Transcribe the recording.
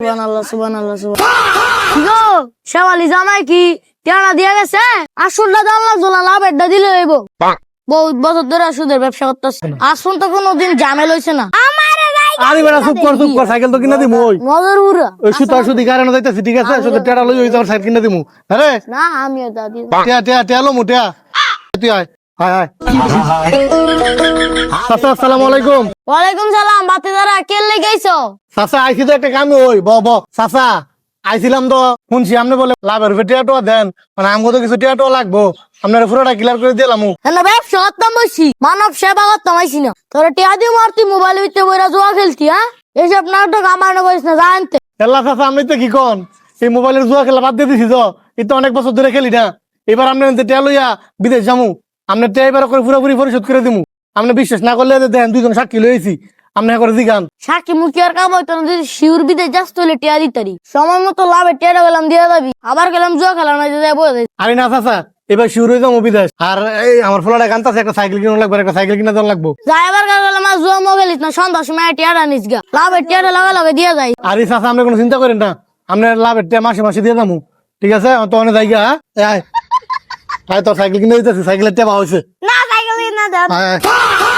সুবহানাল্লাহ সুবহানাল্লাহ গো শেওয়ালি জামাই কি টেনা দিয়া গেছে আসলটা জানলা জোলা লাভেরটা দিলে হইব বহুত বছর ধরে সুদের ব্যবসা করতেছে আসল তো কোনোদিন ঝামেল হইছে না আরে বেটা চুপ কর সাইকেল তো কিনা দিমু মজার উড়া ওই সুতা সুদি কারণে যাইতাছি ঠিক আছে শুধু টেড়া লই যাওয়ার সাইকেল কিনা দিমু আরে না আমিও দাদি টিয়া লো মুটিয়া তুই আয় হায় চাচা আসসালামু আলাইকুম। ওয়ালাইকুম সালাম বাতি দাঁড়া কেলে গেছো চাচা আইছি তো একটা কামে ওই ব চাচা আইছিলাম তো শুনছি আপনি বলে লাভের টিয়াটো দেন মানে আমগো তো কিছু টিয়াটো লাগবো আপনার পুরোটা ক্লিয়ার করে দিলাম হ্যাঁ ব্যবসা করতাম বসি মানব সেবা করতাম আইসি না তোরা টিয়া দিয়ে মারতি মোবাইল ভিতরে বইরা জোয়া খেলতি হ্যাঁ এইসব নাটক আমার না করিস না জানতে এল্লা চাচা আপনি তো কি কন এই মোবাইলের জুয়া খেলা বাদ দিয়ে দিছি তো এই তো অনেক বছর ধরে খেলি না এবার আপনি টিয়া লইয়া বিদেশ যামু আপনার টিয়া এবার করে পুরোপুরি পরিশোধ করে দিমু আপনি বিশ্বাস না করলে দেন দুইজন সাক্ষী লইছি আপনি করে দিগান সাক্ষী মুখি আর কাম হইতো না যদি শিউর বিদে যাস তাহলে টিয়া দিতারি সময় মতো লাভে টিয়াটা গেলাম দিয়ে যাবি আবার গেলাম জুয়া খেলাম না দিয়ে বলে যাই আরে না চাচা এবার শুরু হয়ে যাবো বিদেশ আর এই আমার ফলাটা গান আছে একটা সাইকেল কিনা লাগবে একটা সাইকেল কিনা দেওয়া লাগবো যাই এবার গেলাম আর জুয়া মোগেলিস না সন্ধ্যার সময় টিয়াটা নিস গা লাভের টিয়াটা লাগা লাগে দিয়ে যাই আরে চাচা আপনি কোনো চিন্তা করেন না আপনার লাভের টিয়া মাসে মাসে দিয়ে যাবো ঠিক আছে তো অনেক জায়গা আয় তোর সাইকেল কিনে দিতেছি সাইকেলের টিয়া পাওয়া হয়েছে না সাইকেল না দাও আয়